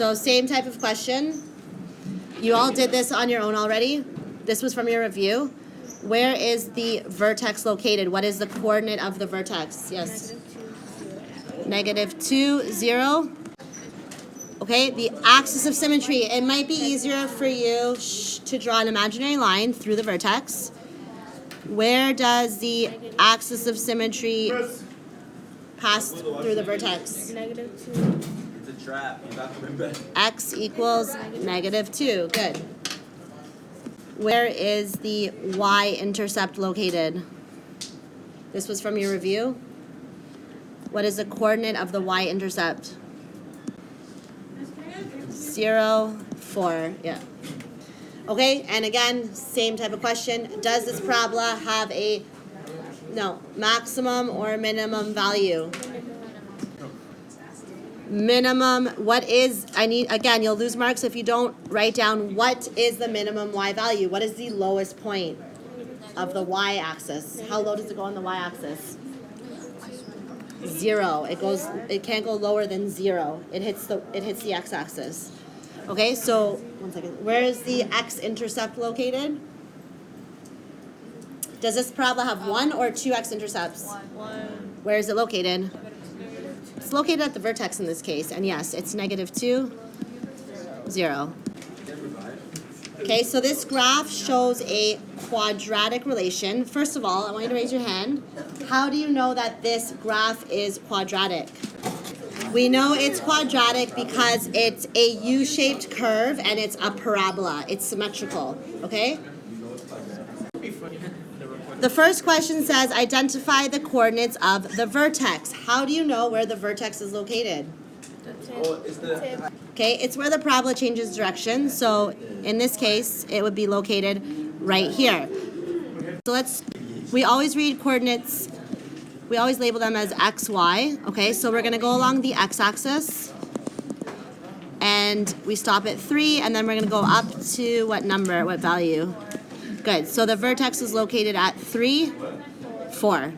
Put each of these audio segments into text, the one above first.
So same type of question. You all did this on your own already. This was from your review. Where is the vertex located? What is the coordinate of the vertex? Yes. -2, 0. Okay, the axis of symmetry. It might be easier for you to draw an imaginary line through the vertex. Where does the axis of symmetry pass through the vertex? -2. It's a trap. You got to remember. X equals -2. Good. Where is the y-intercept located? This was from your review. What is the coordinate of the y-intercept? 0, 4. Yeah. Okay, and again, same type of question. Does this parabola have a maximum or minimum value? Minimum, what is, again, you'll lose marks if you don't write down what is the minimum y value. What is the lowest point of the y-axis? How low does it go on the y-axis? 0. It can't go lower than 0. It hits the x-axis. Okay, so, one second. Where is the x-intercept located? Does this parabola have 1 or 2 x-intercepts? 1. Where is it located? It's located at the vertex in this case, and yes, it's -2, 0. Okay, so this graph shows a quadratic relation. First of all, I want you to raise your hand. How do you know that this graph is quadratic? We know it's quadratic because it's a U-shaped curve and it's a parabola. It's symmetrical, okay? The first question says, identify the coordinates of the vertex. How do you know where the vertex is located? Okay, it's where the parabola changes direction. So in this case, it would be located right here. So we always read coordinates, we always label them as x, y. Okay, so we're going to go along the x-axis. And we stop at 3, and then we're going to go up to what number, what value? Good, so the vertex is located at 3, 4.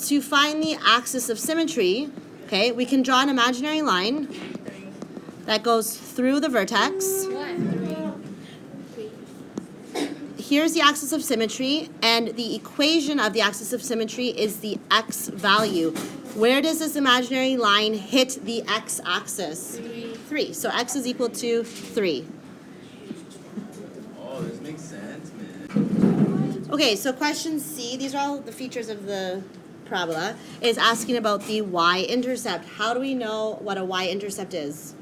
To find the axis of symmetry, okay, we can draw an imaginary line that goes through the vertex. Here's the axis of symmetry, and the equation of the axis of symmetry is the x value. Where does this imaginary line hit the x-axis? 3. So x is equal to 3. Oh, this makes sense, man. Okay, so question C, these are all the features of the parabola, is asking about the y-intercept. How do we know what a y-intercept is?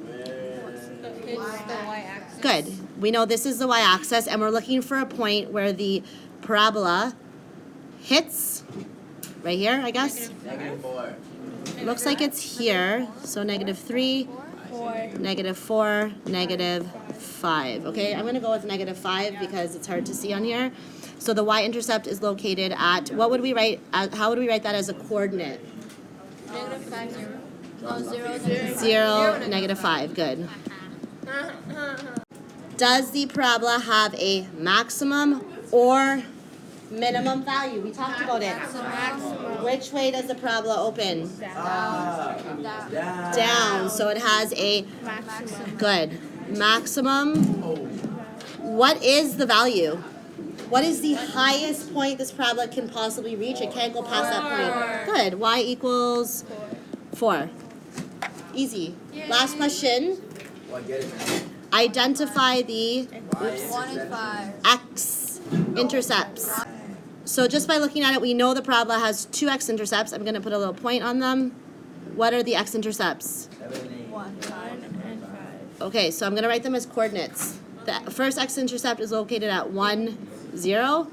It's the y-axis. Good. We know this is the y-axis, and we're looking for a point where the parabola hits, right here, I guess? -4. Looks like it's here, so -3, 4. -4, -5. Okay, I'm going to go with -5 because it's hard to see on here. So the y-intercept is located at, how would we write that as a coordinate? -5, 0. Oh, 0, -5. Good. Does the parabola have a maximum or minimum value? We talked about it. Maximum. Which way does the parabola open? Down. Down. So it has a Maximum. good maximum. What is the value? What is the highest point this parabola can possibly reach? It can't go past that point. Good. Y equals 4. Easy. Last question. Oh, I get it, man. Identify the 1 and 5. x-intercepts. So just by looking at it, we know the parabola has 2 x-intercepts. I'm going to put a little point on them. What are the x-intercepts? 1, and 5. Okay, so I'm going to write them as coordinates. The first x-intercept is located at 1, 0.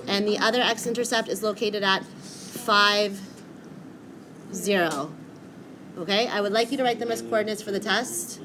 And the other x-intercept is located at 5, 0. Okay, I would like you to write them as coordinates for the test.